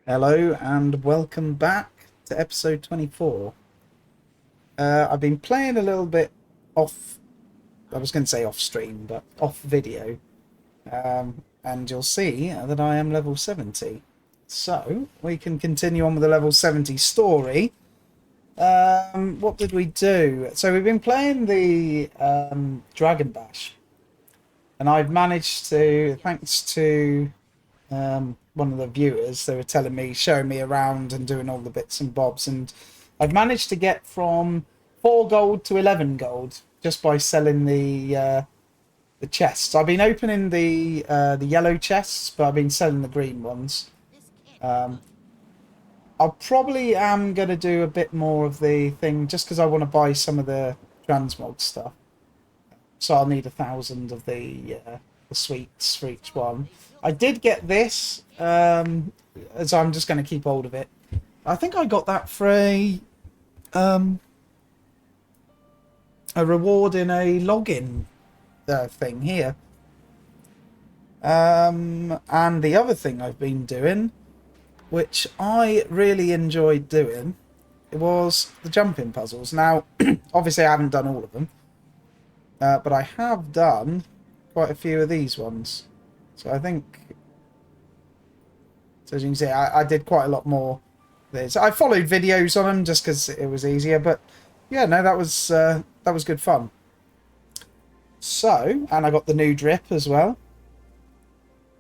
Hello and welcome back to episode 24. I've been playing a little bit off, I was going to say off stream, but off video. And you'll see that I am level 70. So we can continue on with the level 70 story. What did we do? So we've been playing the Dragon Bash. And I've managed to, thanks to one of the viewers, they were telling me, showing me around and doing all the bits and bobs, and I've managed to get from 4 gold to 11 gold just by selling the chests. I've been opening the yellow chests, but I've been selling the green ones. I probably am going to do a bit more of the thing just because I want to buy some of the transmog stuff. So I'll need 1,000 of the sweets for each one. I did get this, as I'm just going to keep hold of it. I think I got that for a reward in a login thing here. And the other thing I've been doing, which I really enjoyed doing, it was the jumping puzzles. Now, obviously I haven't done all of them, but I have done quite a few of these ones. So I think, so as you can see, I did quite a lot more. I followed videos on them just because it was easier, but yeah, no, that was good fun. So, and I got the new drip as well.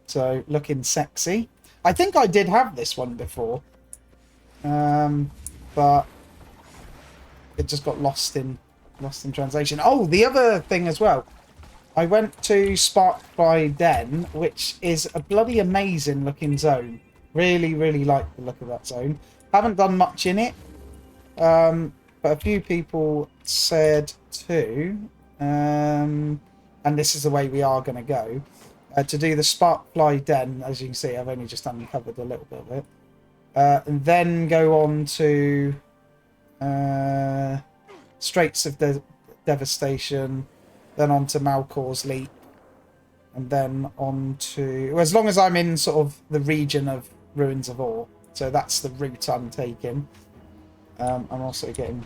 So looking sexy. I think I did have this one before, but it just got lost in translation. Oh, the other thing as well. I went to Sparkfly Den, which is a bloody amazing looking zone. Really, really like the look of that zone. Haven't done much in it, but a few people said too, and this is the way we are going to go, to do the Sparkfly Den. As you can see, I've only just uncovered a little bit of it. And then go on to Straits of Devastation, then on to Malcor's Leap, and then on to, well, as long as I'm in sort of the region of Ruins of Ore. So that's the route I'm taking. I'm also getting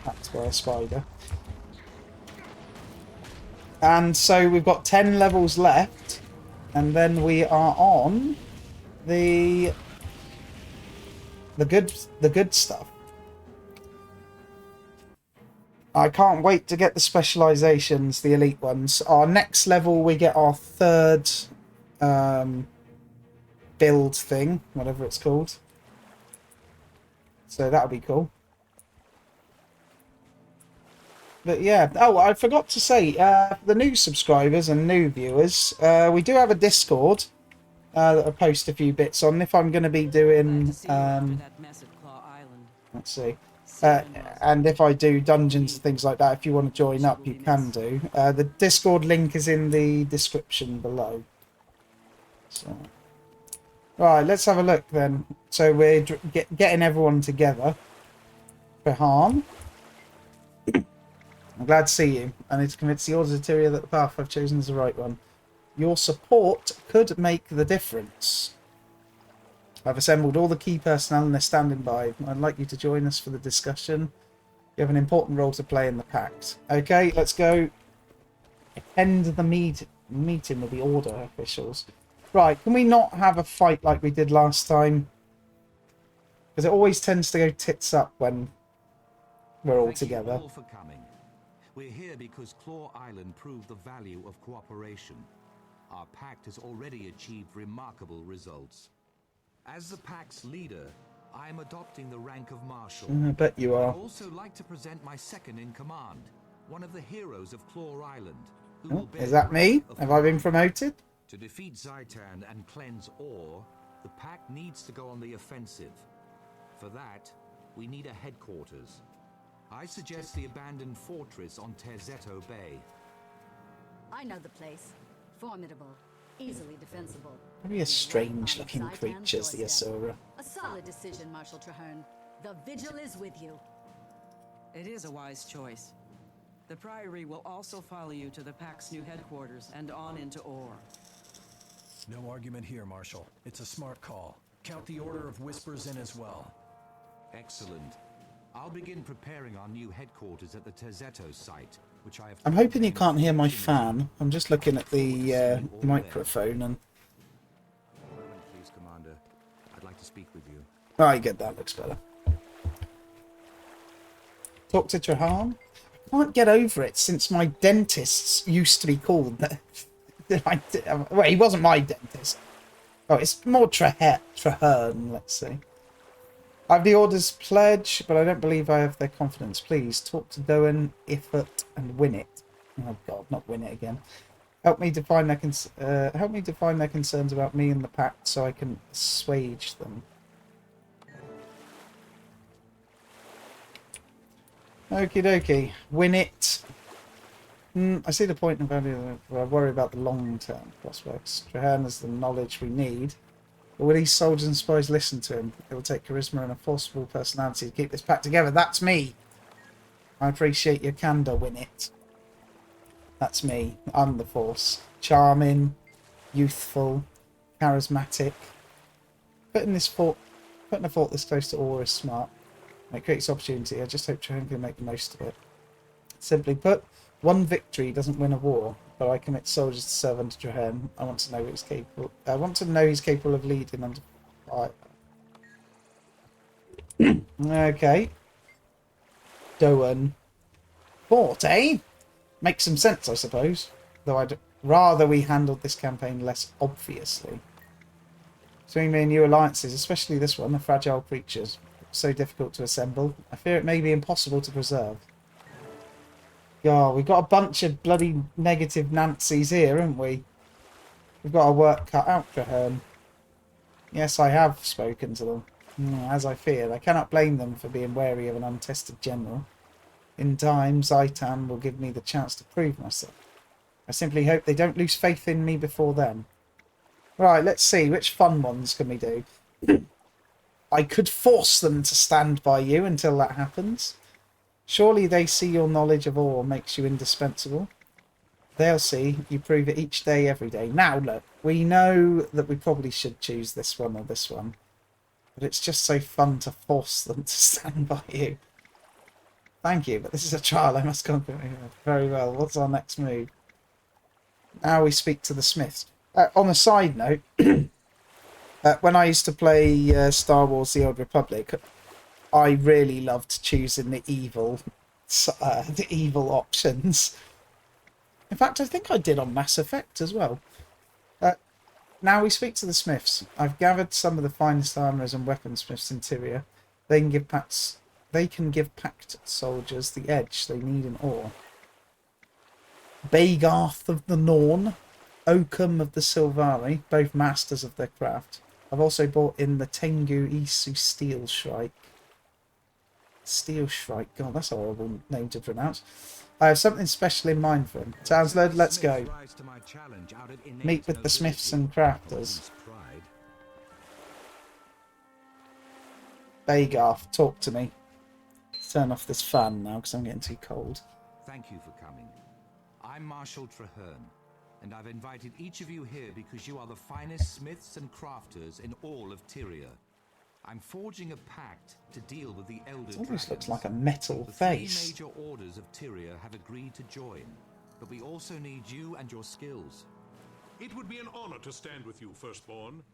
attacked by a spider. And so we've got 10 levels left, and then we are on the good stuff. I can't wait to get the specializations, the elite ones. Our next level, we get our third build thing, whatever it's called. So that'll be cool. But yeah, oh, I forgot to say, the new subscribers and new viewers, we do have a Discord that I post a few bits on. If I'm going to be doing, let's see, and if I do dungeons and things like that, if you want to join up, you can do. The Discord link is in the description below. So, right, let's have a look then. So we're getting everyone together. Behan, I'm glad to see you. I need to convince the Orders of Tyria that the path I've chosen is the right one. Your support could make the difference. I've assembled all the key personnel and they're standing by. I'd like you to join us for the discussion. You have an important role to play in the pact. Okay, let's go end the meeting with the Order officials. Right, can we not have a fight like we did last time? Because it always tends to go tits up when we're all together. Thank you all for coming. We're here because Claw Island proved the value of cooperation. Our pact has already achieved remarkable results. As the pact's leader, I am adopting the rank of Marshal. I bet you are. I'd also like to present my second in command, one of the heroes of Claw Island. Oh, is that me? Have I been promoted? To defeat Zaitan and cleanse Ore, the pact needs to go on the offensive. For that, we need a headquarters. I suggest the abandoned fortress on Terzetto Bay. I know the place. Formidable. Easily defensible. Very strange-looking creatures, the Asura. A solid decision, Marshal Traherne. The Vigil is with you. It is a wise choice. The Priory will also follow you to the Pact's new headquarters and on into Ore. No argument here, Marshal. It's a smart call. Count the Order of Whispers in as well. Excellent. I'll begin preparing our new headquarters at the Terzetto site, which I have... I'm hoping you can't hear my fan. I'm just looking at the microphone and... Moment, please, Commander. I'd like to speak with you. Oh, you get that. Looks better. Talk to Trahan. I can't get over it since my dentists used to be called... Well, he wasn't my dentist. Oh, it's more Traherne, let's see. I have the Order's pledge, but I don't believe I have their confidence. Please, talk to Doan, Ifrit, and win it. Oh god, not win it again. Help me define their concerns about me and the Pact so I can assuage them. Okie dokie. Win it. I see the point about it, but I worry about the long-term prospects. Traherne has the knowledge we need. But will these soldiers and spies listen to him? It will take charisma and a forceful personality to keep this pack together. That's me! I appreciate your candour, Win it. That's me. I'm the Force. Charming, youthful, charismatic. Putting a fort this close to Aura is smart. It creates opportunity. I just hope Traherne can make the most of it. Simply put, one victory doesn't win a war, but I commit soldiers to serve under Traherne. I want to know he's capable. I want to know he's capable of leading under fire. Okay. Doan. Fort, eh? Makes some sense, I suppose. Though I'd rather we handled this campaign less obviously. Between me and new alliances, especially this one, are fragile creatures. So difficult to assemble. I fear it may be impossible to preserve. God, we've got a bunch of bloody negative Nancy's here, haven't we? We've got our work cut out for her. Yes, I have spoken to them. As I feared, I cannot blame them for being wary of an untested general. In time, Zaitan will give me the chance to prove myself. I simply hope they don't lose faith in me before then. Right, let's see. Which fun ones can we do? I could force them to stand by you until that happens. Surely they see your knowledge of ore makes you indispensable. They'll see you prove it each day, every day. Now, look, we know that we probably should choose this one or this one. But it's just so fun to force them to stand by you. Thank you, but this is a trial. I must conquer. Very well. What's our next move? Now we speak to the Smiths. On a side note, when I used to play Star Wars The Old Republic, I really loved choosing the evil options. In fact, I think I did on Mass Effect as well. Now we speak to the Smiths. I've gathered some of the finest armourers and weaponsmiths in Tyria. They can give Pact soldiers the edge they need in ore. Bagarth of the Norn, Oakham of the Silvari, both masters of their craft. I've also brought in the Tengu Isu Steel Shrike. Steel Shrike, God, that's a horrible name to pronounce. I have something special in mind for him. Sounds good, let's go. Meet with the Smiths and Crafters. Bagarth, talk to me. Turn off this fan now because I'm getting too cold. Thank you for coming. I'm Marshal Traherne, and I've invited each of you here because you are the finest smiths and crafters in all of Tyria. I'm forging a pact to deal with the Elder Dragons. It almost looks like a metal the face. 3 major orders of Tyria have agreed to join, but we also need you and your skills. It would be an honor to stand with you, Firstborn.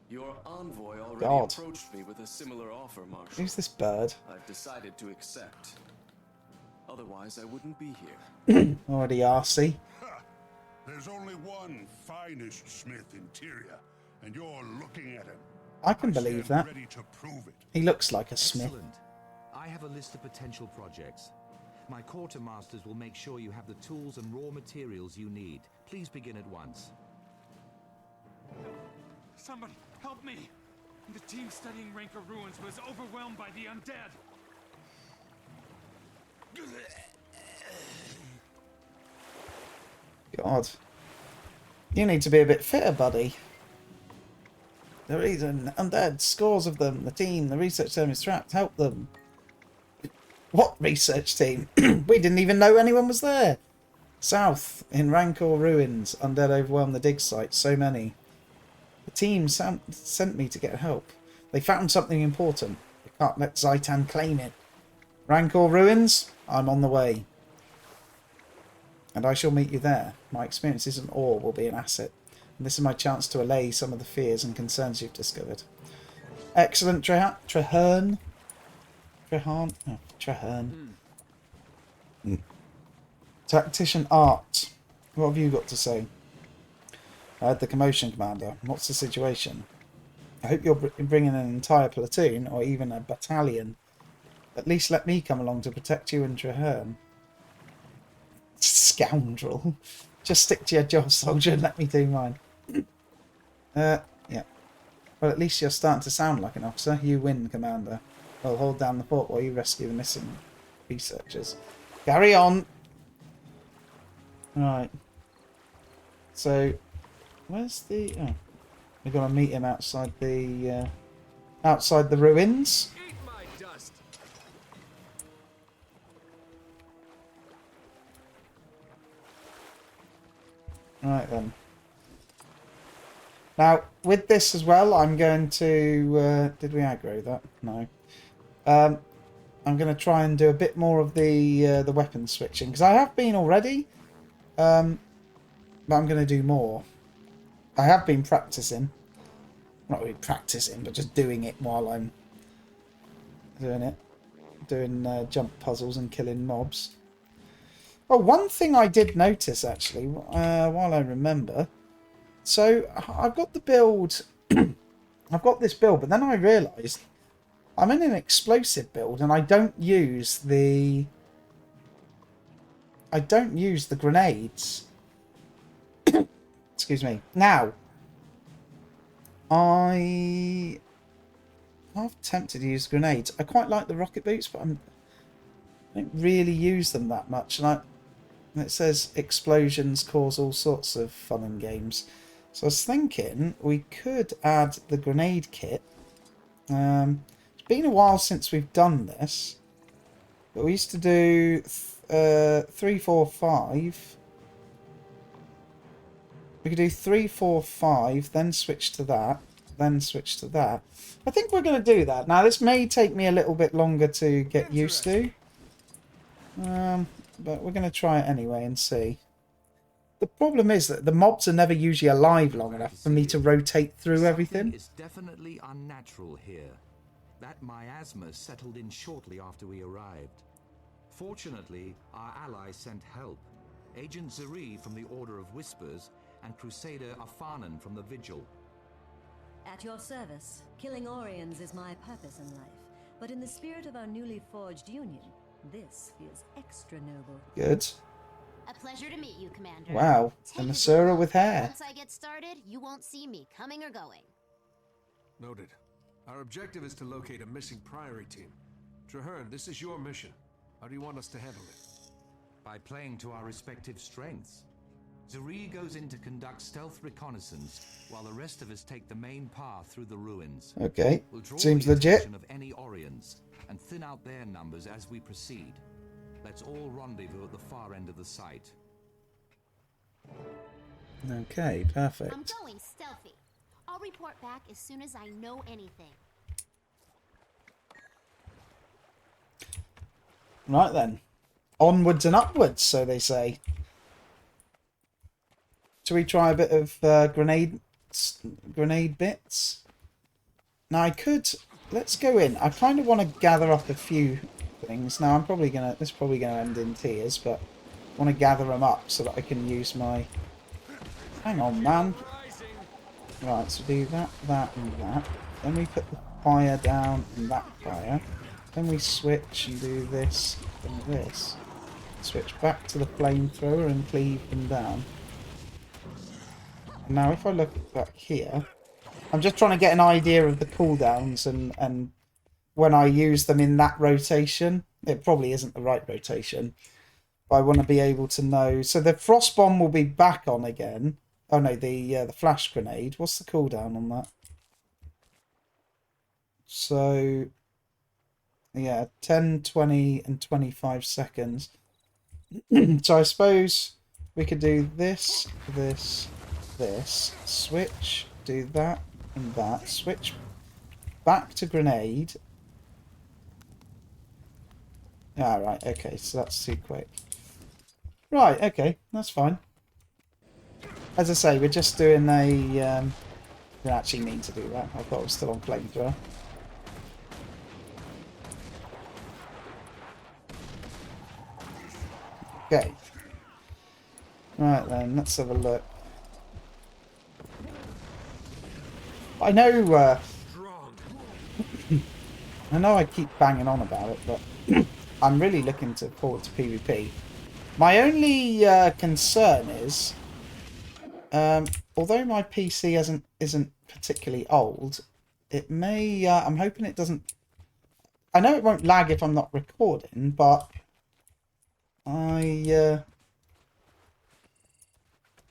Your envoy already God. approached me with a similar offer, Marshal. Who's this bird? I've decided to accept. Otherwise, I wouldn't be here. Already arsey. There's only one finest smith in Tyria, and you're looking at him. I can believe that. Ready to prove it. He looks like a smith. Excellent. I have a list of potential projects. My quartermasters will make sure you have the tools and raw materials you need. Please begin at once. Somebody, help me! The team studying Rancor ruins was overwhelmed by the undead. God. You need to be a bit fitter, buddy. The reason, undead, scores of them. The team, the research team is trapped. Help them. What research team? We didn't even know anyone was there. South, in Rancor ruins, undead overwhelm the dig site. So many. The team sent me to get help. They found something important. We can't let Zaitan claim it. Rancor ruins? I'm on the way. And I shall meet you there. My experiences and ore will be an asset. And this is my chance to allay some of the fears and concerns you've discovered. Excellent, Treherne. Treherne? Oh, Treherne. Tactician Art. What have you got to say? I heard the commotion, Commander. What's the situation? I hope you're bringing an entire platoon, or even a battalion. At least let me come along to protect you and Treherne. Scoundrel. Just stick to your job, soldier, and let me do mine. Yeah. Well, at least you're starting to sound like an officer. You win, Commander. I'll hold down the fort while you rescue the missing researchers. Carry on! Right. So, where's the... Oh. We've got to meet him outside the ruins. Eat my dust. Right then. Now, with this as well, I'm going to... did we aggro that? No. I'm going to try and do a bit more of the weapon switching. Because I have been already. But I'm going to do more. I have been practicing. Not really practicing, but just doing it while I'm doing it. Doing jump puzzles and killing mobs. Oh, one thing I did notice, actually, while I remember... So, I've got the build... I've got this build, but then I realised I'm in an explosive build, and I don't use the... grenades. Excuse me. Now, I'm tempted to use grenades. I quite like the rocket boots, but I don't really use them that much. And it says explosions cause all sorts of fun and games. So I was thinking we could add the grenade kit. It's been a while since we've done this, but we used to do 3, 4, 5. We could do 3, 4, 5, then switch to that, then switch to that. I think we're going to do that. Now, this may take me a little bit longer to get used to. But we're going to try it anyway and see. The problem is that the mobs are never usually alive long enough for me to rotate through everything. It's definitely unnatural here. That miasma settled in shortly after we arrived. Fortunately, our allies sent help. Agent Zuri from the Order of Whispers and Crusader Afanan from the Vigil. At your service, killing Orions is my purpose in life. But in the spirit of our newly forged union, this feels extra noble. Good. A pleasure to meet you, Commander. Wow, a Nasura with hair. Once I get started, you won't see me coming or going. Noted. Our objective is to locate a missing Priory team. Treherne, this is your mission. How do you want us to handle it? By playing to our respective strengths. Zuri goes in to conduct stealth reconnaissance, while the rest of us take the main path through the ruins. Okay, We'll draw seems the legit. attention of any Orions and thin out their numbers as we proceed. Let's all rendezvous at the far end of the site. Okay, perfect. I'm going stealthy. I'll report back as soon as I know anything. Right then. Onwards and upwards, so they say. Shall we try a bit of grenade bits? Now I could... Let's go in. I kind of want to gather up a few things. Now I'm probably going to... This is probably going to end in tears, but I want to gather them up so that I can use my... Hang on, man. Right, so do that, that, and that. Then we put the fire down and that fire. Then we switch and do this and this. Switch back to the flamethrower and cleave them down. Now if I look back here, I'm just trying to get an idea of the cooldowns and when I use them in that rotation. It probably isn't the right rotation, but I want to be able to know. So the frost bomb will be back on again. Oh no, the flash grenade. What's the cooldown on that? So yeah, 10, 20, and 25 seconds. So I suppose we could do this, this, this, switch, do that and that, switch back to grenade. Ah, right, okay, so that's too quick. Right, okay, that's fine. As I say, we're just doing a... we didn't actually mean to do that. I thought I was still on flamethrower. Okay. Right then, let's have a look. I know... I know I keep banging on about it, but I'm really looking forward to PvP. My only concern is, although my PC isn't particularly old, it may. I'm hoping it doesn't. I know it won't lag if I'm not recording, but I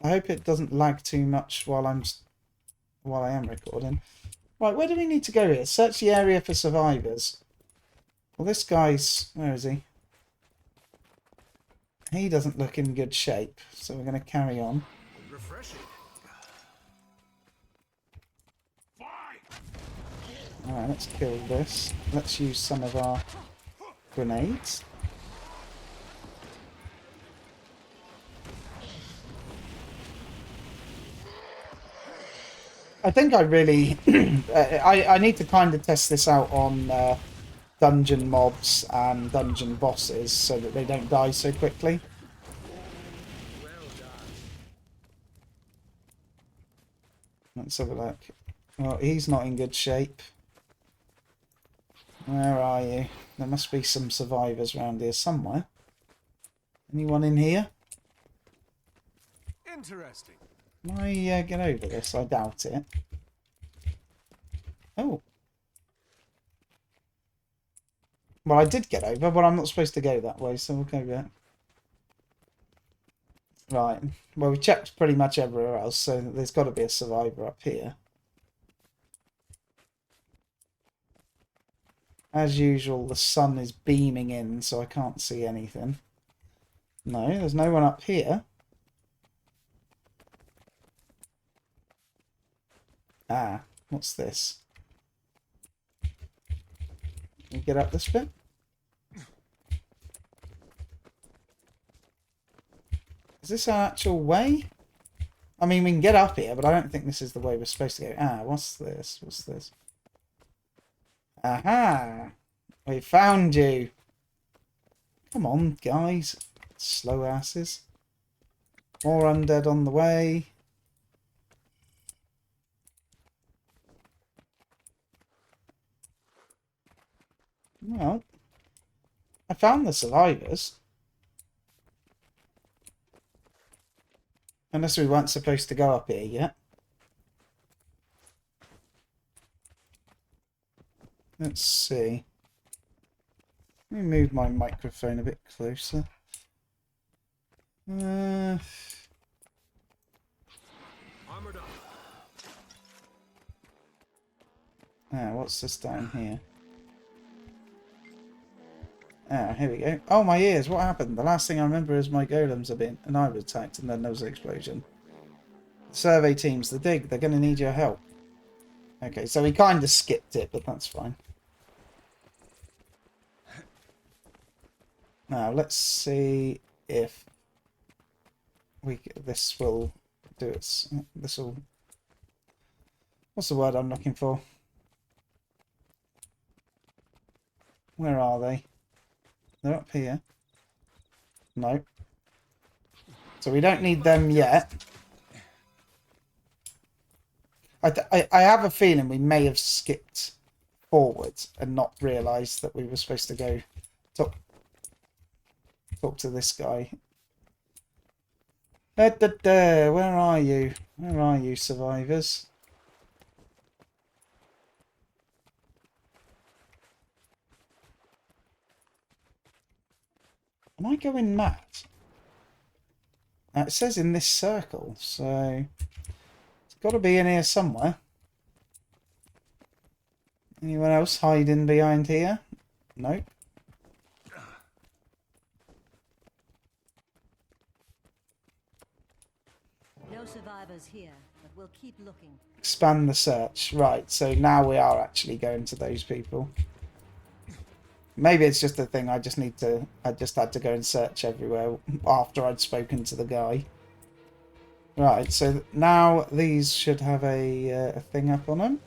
hope it doesn't lag too much while I am recording. Right, where do we need to go here? Search the area for survivors. Well, this guy's... Where is he? He doesn't look in good shape, so we're going to carry on. Refreshing. Alright, let's kill this. Let's use some of our grenades. I think I really... I need to kind of test this out on dungeon mobs and dungeon bosses so that they don't die so quickly. Let's have a look. Well, he's not in good shape. Where are you? There must be some survivors around here somewhere. Anyone in here? Interesting. Can I get over this? I doubt it. Oh. Well, I did get over, but I'm not supposed to go that way, so we'll go back. Right. Well, we checked pretty much everywhere else, so there's got to be a survivor up here. As usual, the sun is beaming in, so I can't see anything. No, there's no one up here. Ah, what's this? Can we get up this bit? Is this our actual way? I mean, we can get up here, but I don't think this is the way we're supposed to go. Ah, what's this? What's this? Aha! We found you! Come on, guys. Slow asses. More undead on the way. Well, I found the survivors. Unless we weren't supposed to go up here yet. Let's see. Let me move my microphone a bit closer. Armored up. What's this down here? Ah, here we go. Oh, my ears. What happened? The last thing I remember is my golems have been... And I was attacked and then there was an explosion. Survey teams, the dig. They're going to need your help. Okay, so we kind of skipped it, but that's fine. Now, let's see if this will do its... This will... What's the word I'm looking for? Where are they? They're up here. No. So we don't need them yet. I have a feeling we may have skipped forward and not realised that we were supposed to go talk to this guy. Where are you? Where are you, survivors? Am I going mad? It says in this circle, so it's got to be in here somewhere. Anyone else hiding behind here? Nope. No survivors here, but we'll keep looking. Expand the search. Right, so now we are actually going to those people. Maybe it's just a thing I just had to go and search everywhere after I'd spoken to the guy. Right, so now these should have a thing up on them.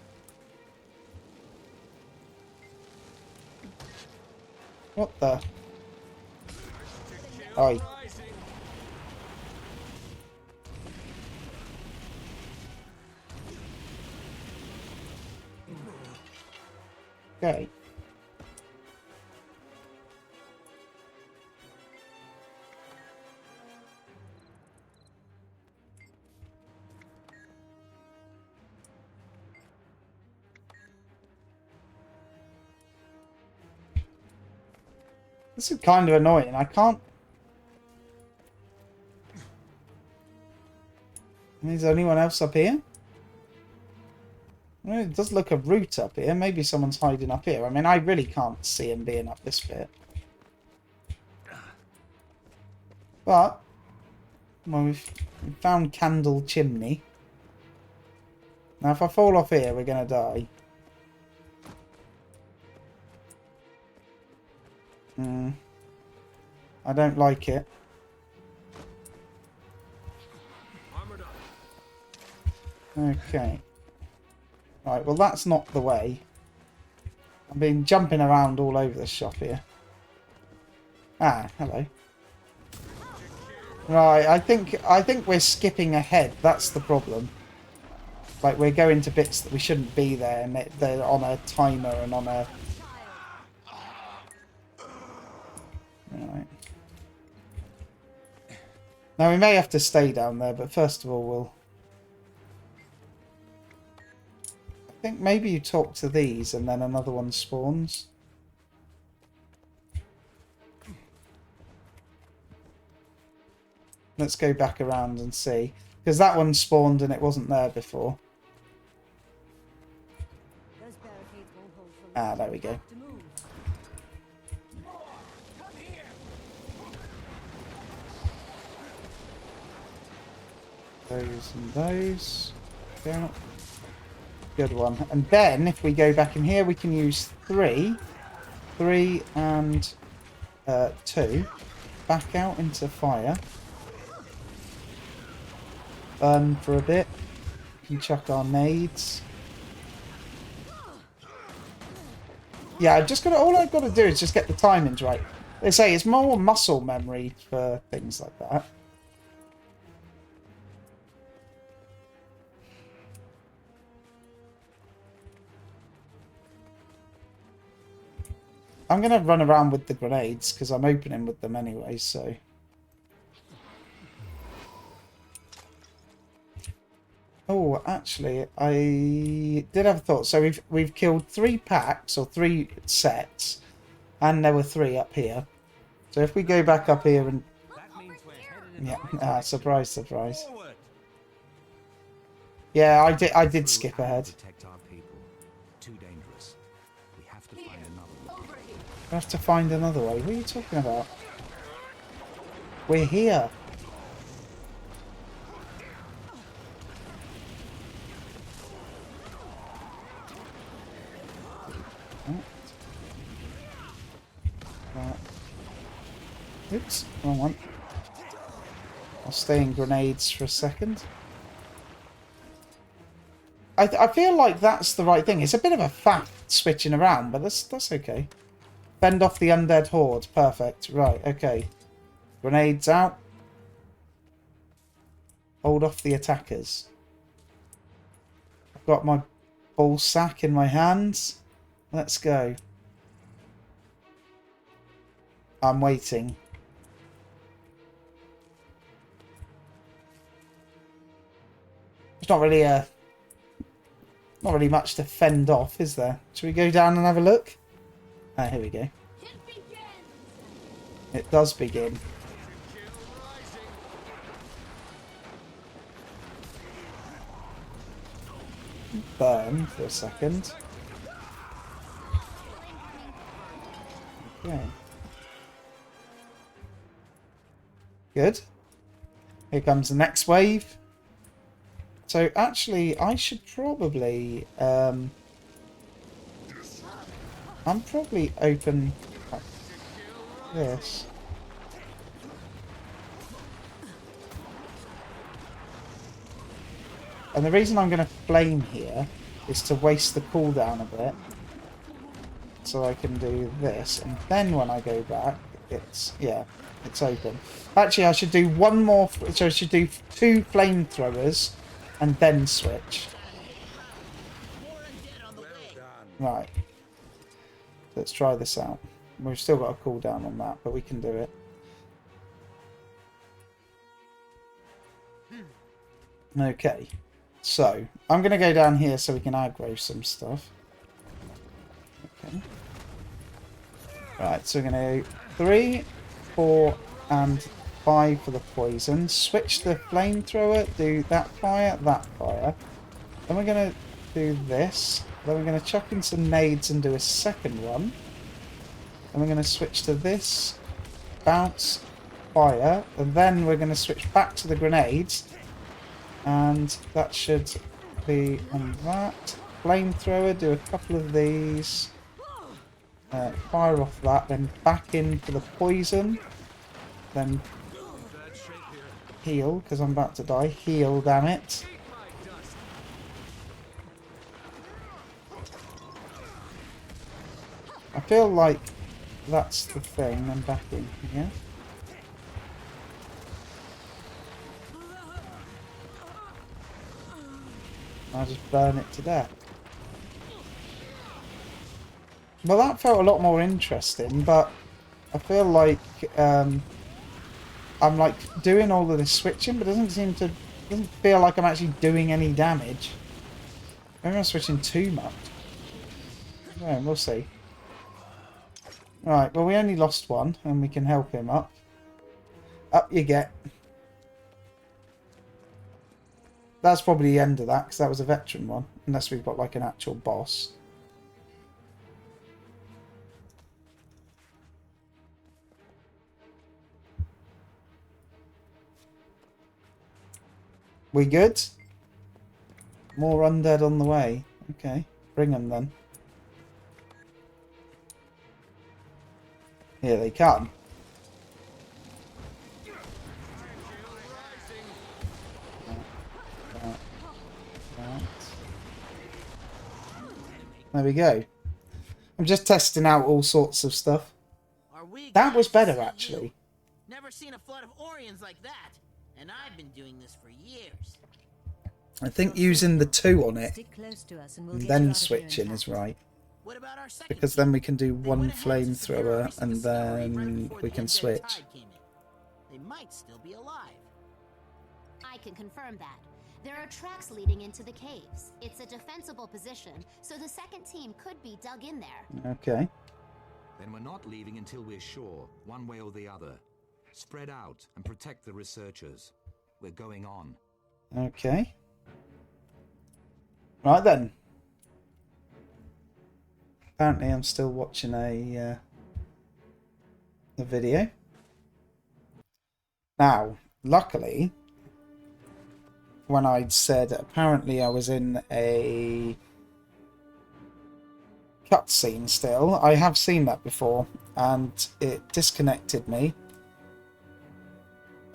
What the? Oi. Okay. This is kind of annoying. I can't... Is there anyone else up here? Well, it does look a route up here. Maybe someone's hiding up here. I mean, I really can't see him being up this bit. But, well, we've found Candle Chimney. Now, if I fall off here, we're going to die. I don't like it. Okay. Right, well that's not the way. I've been jumping around all over the shop here. Ah, hello. Right, I think we're skipping ahead. That's the problem. Like, we're going to bits that we shouldn't be there, and they're on a timer and on a... Right. Now, we may have to stay down there, but first of all, we'll... I think maybe you talk to these, and then another one spawns. Let's go back around and see. Because that one spawned and it wasn't there before. Ah, there we go. Those and those. Yeah. Good one. And then, if we go back in here, we can use 3 and 2. Back out into fire. Burn for a bit. We can chuck our nades. Yeah, all I've got to do is just get the timings right. They say it's more muscle memory for things like that. I'm going to run around with the grenades because I'm opening with them anyway, so... Oh, actually, I did have a thought. So we've killed 3 packs or 3 sets, and there were 3 up here. So if we go back up here and yeah, surprise, surprise. Yeah, I did skip ahead. We have to find another way. What are you talking about? We're here. Oops, wrong one. I'll stay in grenades for a second. I feel like that's the right thing. It's a bit of a faff switching around, but that's okay. Fend off the undead horde. Perfect. Right, okay. Grenades out. Hold off the attackers. I've got my ball sack in my hands. Let's go. I'm waiting. There's not really much to fend off, is there? Should we go down and have a look? Ah, here we go. It does begin. Burn for a second. Okay. Good. Here comes the next wave. So actually, I should probably... I'm probably open like this. And the reason I'm going to flame here is to waste the cooldown a bit. So I can do this. And then when I go back, it's... yeah, it's open. Actually, I should do one more... so I should do 2 flamethrowers and then switch. Right. Let's try this out. We've still got a cooldown on that, but we can do it. Okay. So, I'm going to go down here so we can aggro some stuff. Okay. Right, so we're going to go 3, 4, and 5 for the poison. Switch the flamethrower, do that fire. Then we're going to do this. Then we're going to chuck in some nades and do a second one. And we're going to switch to this, bounce, fire. And then we're going to switch back to the grenades. And that should be on that. Flamethrower, do a couple of these. Fire off that, then back in for the poison. Then heal, because I'm about to die. Heal, damn it. I feel like that's the thing. Then back in here. I'll just burn it to death. Well, that felt a lot more interesting, but I feel like I'm like doing all of this switching, but doesn't feel like I'm actually doing any damage. Maybe I'm switching too much. Yeah, we'll see. Right, well, we only lost one, and we can help him up. Up you get. That's probably the end of that, because that was a veteran one, unless we've got like an actual boss. We good? More undead on the way. Okay, bring them then. Here they come. There we go. I'm just testing out all sorts of stuff. That was better, actually. Never seen a flood of Orions like that, and I've been doing this for years. I think using the 2 on it Stick close to us and and we'll then switching is right. What about our second Because then we can do 1 flamethrower and then we can switch. They might still be alive. I can confirm that. There are tracks leading into the caves. It's a defensible position, so the second team could be dug in there. Okay. Then we're not leaving until we're sure, one way or the other. Spread out and protect the researchers. We're going on. Okay. Right then. Apparently I'm still watching a video. Now, luckily, when I'd said apparently I was in a cutscene still, I have seen that before, and it disconnected me.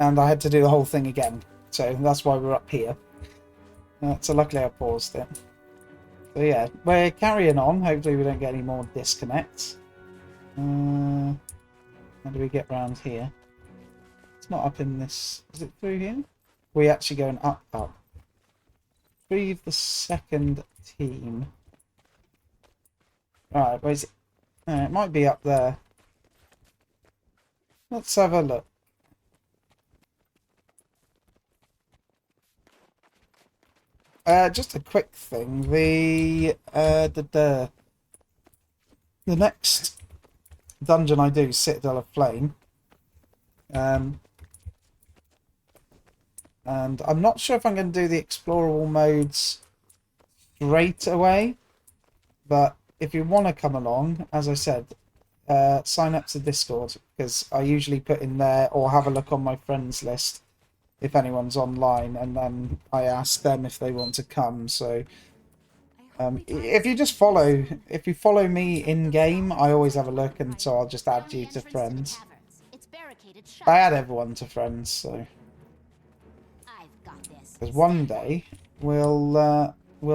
And I had to do the whole thing again. So that's why we're up here. So luckily I paused it. So yeah, we're carrying on. Hopefully we don't get any more disconnects. How do we get around here? It's not up in this... Is it through here? We're actually going up. Retrieve the second team. Right, where is it? It might be up there. Let's have a look. Just a quick thing. The next dungeon I do, Citadel of Flame. And I'm not sure if I'm going to do the explorable modes straight away, but if you want to come along, as I said, sign up to Discord, because I usually put in there or have a look on my friends list if anyone's online, and then I ask them if they want to come. So if you just if you follow me in game, I always have a look, and so I'll just add you to friends. I add everyone to friends, so because one day we'll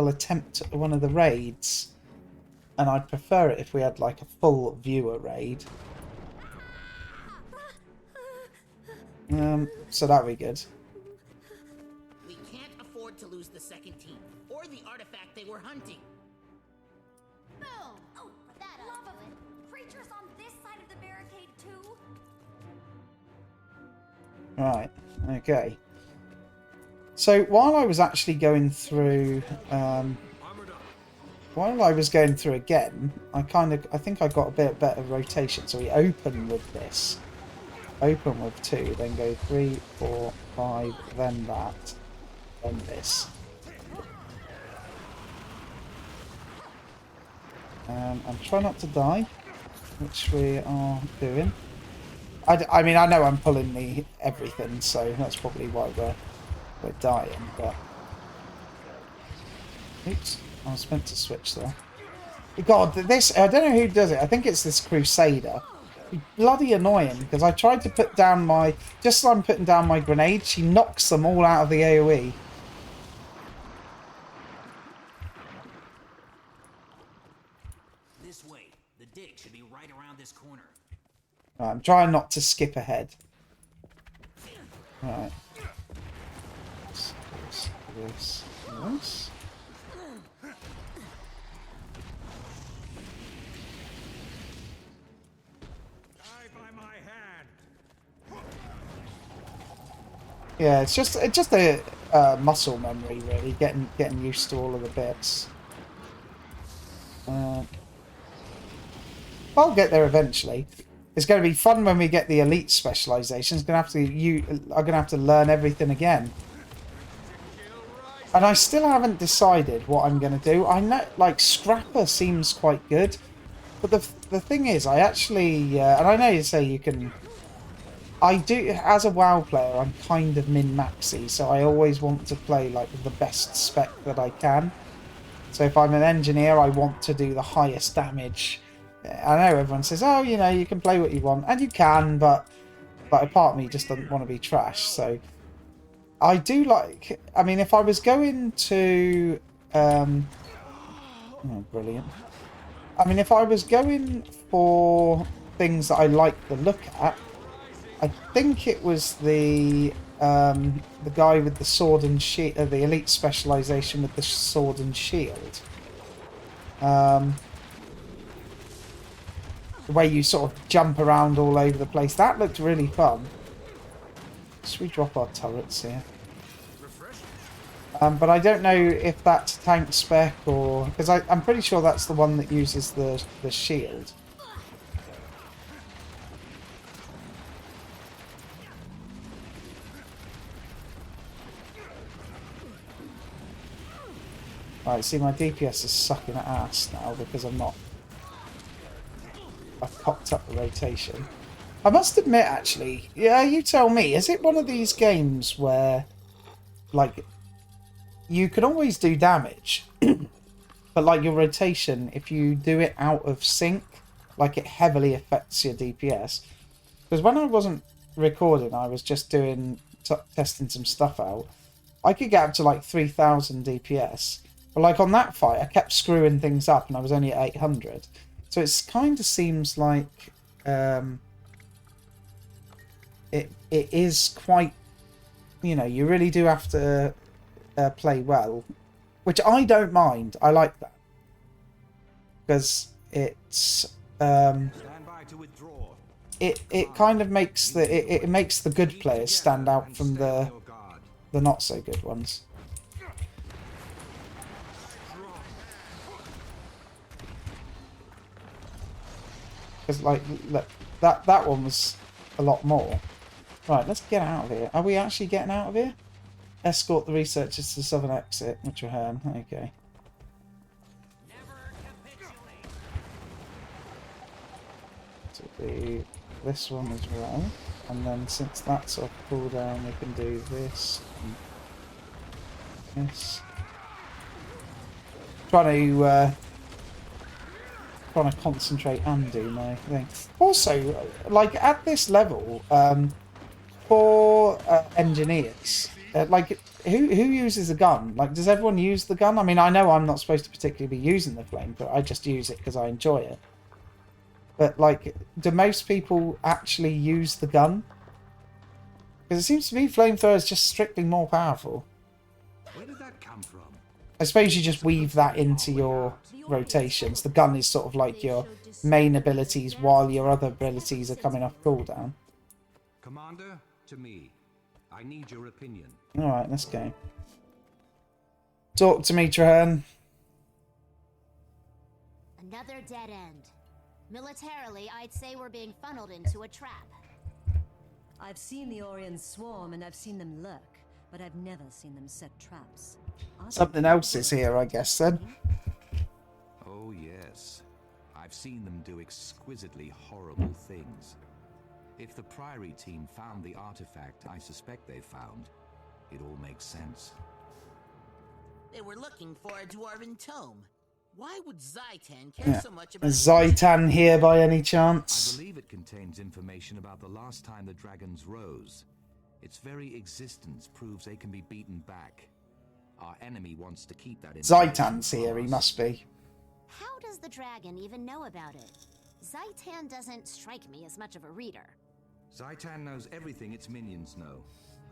attempt one of the raids, and I'd prefer it if we had like a full viewer raid. So that'd be good. We can't afford to lose the second team, or the artifact they were hunting. Boom! Oh, that love of it. Creatures on this side of the barricade too. Right. Okay. So while I was actually going through, again, I think I got a bit better rotation. So we open with this, open with 2, then go 3, 4, 5, then that, then this. And try not to die, which we are doing. I mean, I know I'm pulling everything, so that's probably why we're dying, but... Oops, I was meant to switch there. God, this... I don't know who does it. I think it's this Crusader. It's bloody annoying, because I tried to put down my... Just as I'm putting down my grenade, she knocks them all out of the AoE. This way. The dig should be right around this corner. Right, I'm trying not to skip ahead. Right. This. Yeah, it's just a muscle memory, really, getting used to all of the bits. I'll get there eventually. It's going to be fun when we get the elite specializations. I'm gonna have to learn everything again. And I still haven't decided what I'm going to do. I know, like, Scrapper seems quite good, but the thing is, I actually, and I know you say you can. I do, as a WoW player, I'm kind of min-maxy, so I always want to play like the best spec that I can. So if I'm an engineer, I want to do the highest damage. I know everyone says, oh, you know, you can play what you want, and you can, but a part of me just doesn't want to be trash. So I do like, I mean, if I was going to, oh, brilliant. I mean, if I was going for things that I like the look at, I think it was the guy with the sword and shield, the elite specialization with the sword and shield. The way you sort of jump around all over the place. That looked really fun. Should we drop our turrets here? But I don't know if that's tank spec or... Because I'm pretty sure that's the one that uses the shield. Right, see, my DPS is sucking at ass now because I've cocked up the rotation. I must admit, actually, yeah, you tell me, is it one of these games where, like, you can always do damage, but, like, your rotation, if you do it out of sync, like, it heavily affects your DPS? Because when I wasn't recording, I was just testing some stuff out. I could get up to, like, 3,000 DPS. But, like, on that fight, I kept screwing things up, and I was only at 800. So it kind of seems like it is quite, you know, you really do have to play well, which I don't mind. I like that because it's it kind of makes it makes the good players stand out from the not so good ones. Because, like, look, that one was a lot more. Right, let's get out of here. Are we actually getting out of here? Escort the researchers to the southern exit, which we're heading. Okay. So this one as well. And then since that's off cooldown, we can do this and this. Trying to concentrate and do my thing. Also, like at this level, for engineers, like who uses a gun? Like, does everyone use the gun? I mean, I know I'm not supposed to particularly be using the flame, but I just use it because I enjoy it. But like, do most people actually use the gun? Because it seems to me flamethrower is just strictly more powerful. Where did that come from? I suppose you just weave that into your rotations. The gun is sort of like your main abilities while your other abilities are coming off cooldown. Commander, to me. I need your opinion. Alright, let's go. Talk to me, Traherne. Another dead end. Militarily, I'd say we're being funneled into a trap. I've seen the Orions swarm and I've seen them lurk, but I've never seen them set traps. Something else is here, I guess, then. Oh, yes. I've seen them do exquisitely horrible things. If the Priory team found the artifact I suspect they found, it all makes sense. They were looking for a dwarven tome. Why would Zaitan care so much about... Is Zaitan here by any I chance? believe it contains information about the last time the dragons rose. Its very existence proves they can be beaten back. Our enemy wants to keep that information. Zaitan's here, he must be. How does the dragon even know about it? Zaitan doesn't strike me as much of a reader. Zaitan knows everything its minions know.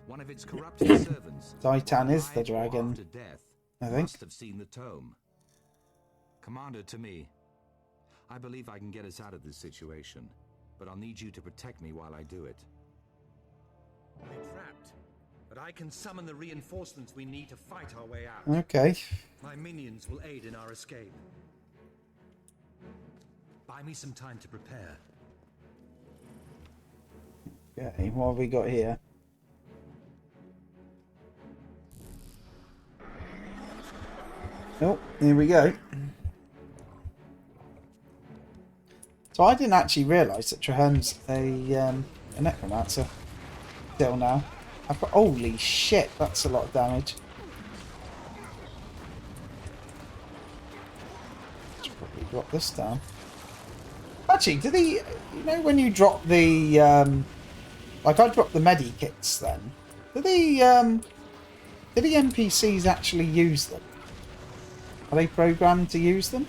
One of its corrupted servants, Zaitan is the alive or dragon, after death, I think. must have seen the tome. Commander, to me, I believe I can get us out of this situation, but I'll need you to protect me while I do it. We're trapped, but I can summon the reinforcements we need to fight our way out. Okay. My minions will aid in our escape. Buy me some time to prepare. Okay, what have we got here? Oh, here we go. So I didn't actually realise that Traherne's a necromancer still now. I've got, holy shit, that's a lot of damage. Should probably drop this down. Actually, do the, you know, when you drop the like I dropped the medi kits then, do the NPCs actually use them? Are they programmed to use them?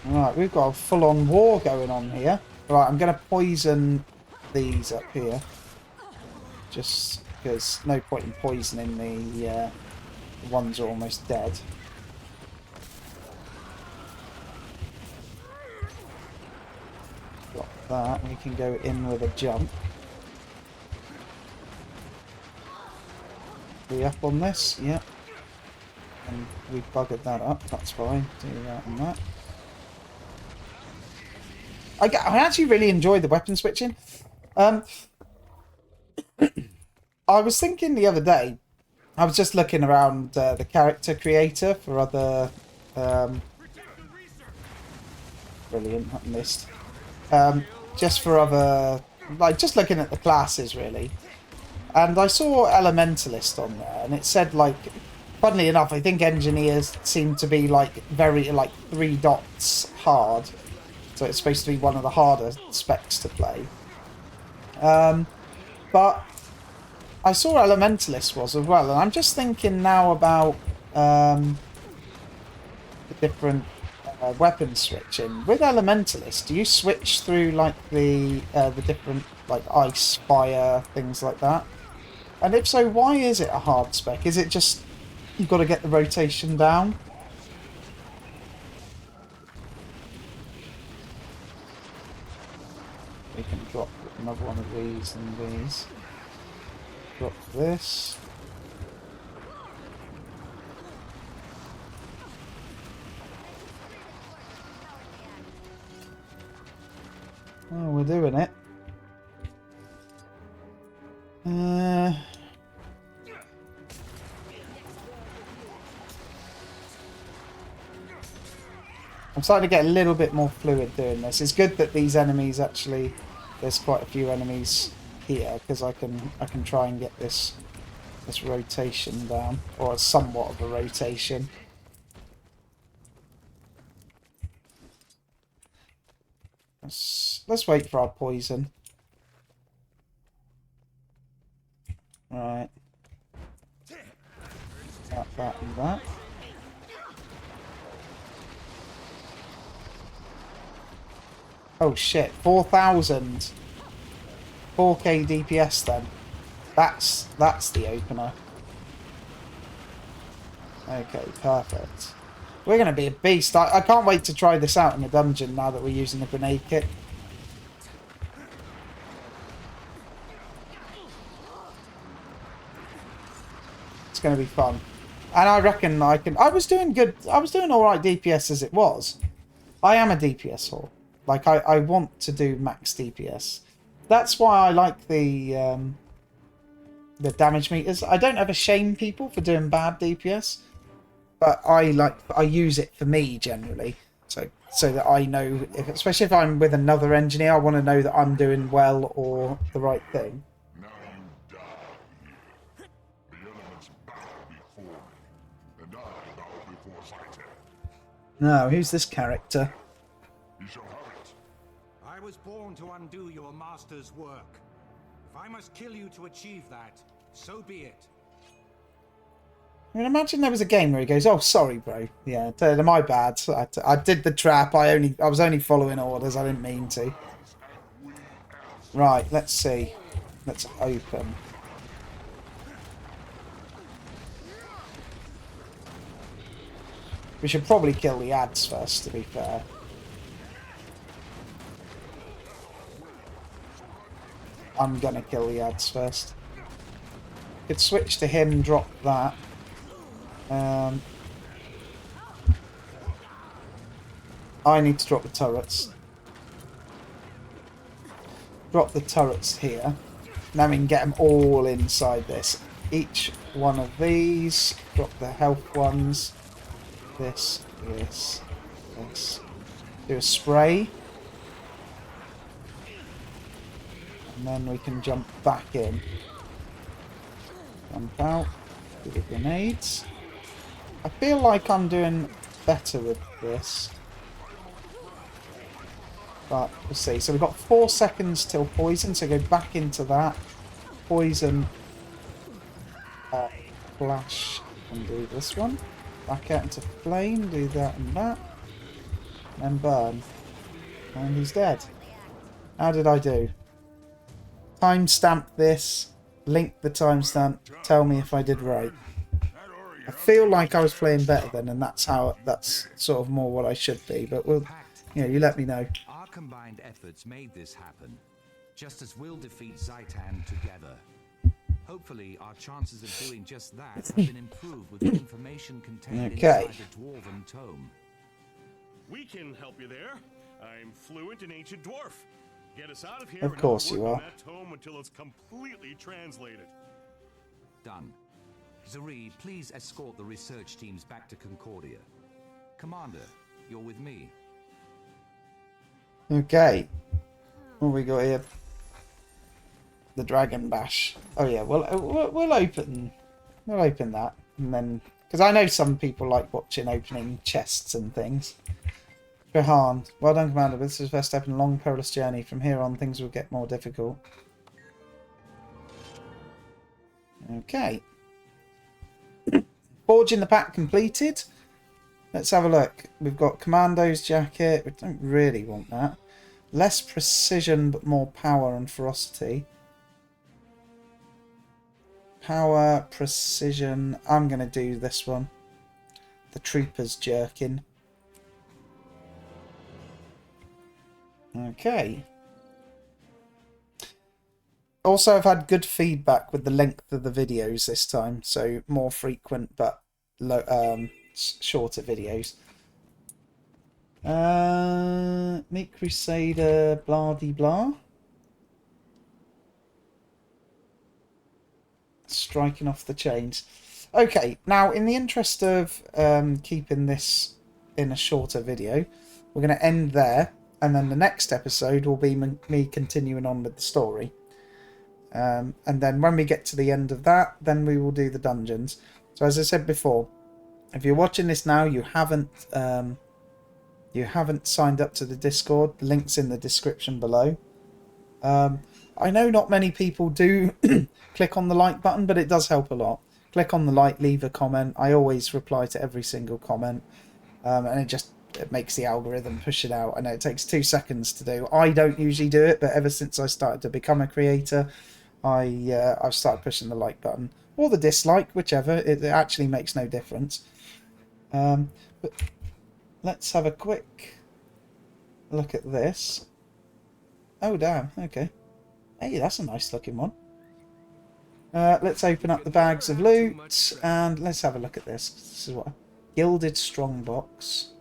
Right, we've got a full-on war going on here. Right, I'm going to poison these up here. Just because no point in poisoning the ones who are almost dead. Got that. We can go in with a jump. Are we up on this? Yep. And we buggered that up. That's fine. Do that and that. I actually really enjoy the weapon switching. I was thinking the other day, I was just looking around the character creator for other... brilliant, I missed. Just for other... like, just looking at the classes, really. And I saw Elementalist on there, and it said, like... funnily enough, I think engineers seem to be, like, very, like, 3 dots hard. So it's supposed to be one of the harder specs to play. But I saw Elementalist was as well, and I'm just thinking now about the different weapon switching. With Elementalist, do you switch through like the different like ice, fire, things like that? And if so, why is it a hard spec? Is it just you've got to get the rotation down? We can drop another one of these and these. Drop this. Oh, we're doing it. I'm starting to get a little bit more fluid doing this. It's good that these enemies actually, there's quite a few enemies here because I can try and get this rotation down, or somewhat of a rotation. Let's wait for our poison. Right. That and that. Oh shit, 4,000. 4k DPS then. That's the opener. Okay, perfect. We're going to be a beast. I can't wait to try this out in the dungeon now that we're using the grenade kit. It's going to be fun. And I reckon I can... I was doing good. I was doing alright DPS as it was. I am a DPS whore. Like, I want to do max DPS. That's why I like the damage meters. I don't ever shame people for doing bad DPS. But I use it for me generally. So that I know, especially if I'm with another engineer, I want to know that I'm doing well or the right thing. Now you die here. The elements bow before me, and I bow before Zaitan. No, who's this character? You shall have it. I was born to undo your master's work. If I must kill you to achieve that, so be it. I mean, imagine there was a game where he goes, "Oh, sorry, bro. Yeah, my bad. I did the trap. I was only following orders. I didn't mean to." Right. Let's see. Let's open. We should probably kill the ads first, to be fair. I'm gonna kill the ads first. Could switch to him, drop that. I need to drop the turrets. Drop the turrets here. Now we can get them all inside this. Each one of these. Drop the health ones. This. Do a spray. And then we can jump back in. Jump out. Do the grenades. I feel like I'm doing better with this. But we'll see. So we've got 4 seconds till poison, so go back into that. Poison. Flash. And do this one. Back out into flame, do that and that. And burn. And he's dead. How did I do? Timestamp this. Link the timestamp. Tell me if I did right. I feel like I was playing better then, and that's sort of more what I should be. But we'll, you let me know. Our combined efforts made this happen, just as we'll defeat Zaitan together. Hopefully, our chances of doing just that have been improved with the information contained inside the Dwarven Tome. We can help you there. I'm fluent in Ancient Dwarf. Get us out of here. Of course you are. That tome until it's completely translated. Done. Zuri, please escort the research teams back to Concordia. Commander, you're with me. Okay. What we got here? The Dragon Bash. Oh yeah, we'll open that, and then because I know some people like watching opening chests and things. Jahan, well done, Commander. This is the first step in a long, perilous journey. From here on, things will get more difficult. Okay. Forging the pack completed. Let's have a look. We've got Commando's jacket. We don't really want that. Less precision, but more power and ferocity. Power, precision. I'm going to do this one. The Trooper's jerkin. Okay. Also, I've had good feedback with the length of the videos this time, so more frequent but shorter videos. Meat Crusader, blah de blah. Striking off the chains. Okay, now in the interest of keeping this in a shorter video. We're going to end there, and then the next episode will be me continuing on with the story. And then when we get to the end of that, then we will do the dungeons. So as I said before, if you're watching this now, you haven't signed up to the Discord. The link's in the description below. I know not many people do click on the like button, but it does help a lot. Click on the like, leave a comment. I always reply to every single comment, and it makes the algorithm push it out. I know it takes 2 seconds to do. I don't usually do it, but ever since I started to become a creator, I've started pushing the like button or the dislike, whichever. It actually makes no difference. But let's have a quick look at this. Oh damn! Okay. Hey, that's a nice looking one. Let's open up the bags of loot and let's have a look at this. This is what gilded strongbox.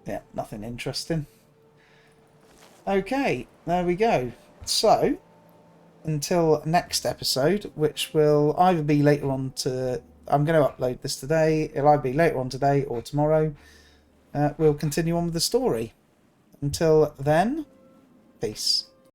Yeah, nothing interesting. Okay, there we go. So, until next episode, which will either be later on to... I'm going to upload this today. It'll either be later on today or tomorrow. We'll continue on with the story. Until then, peace.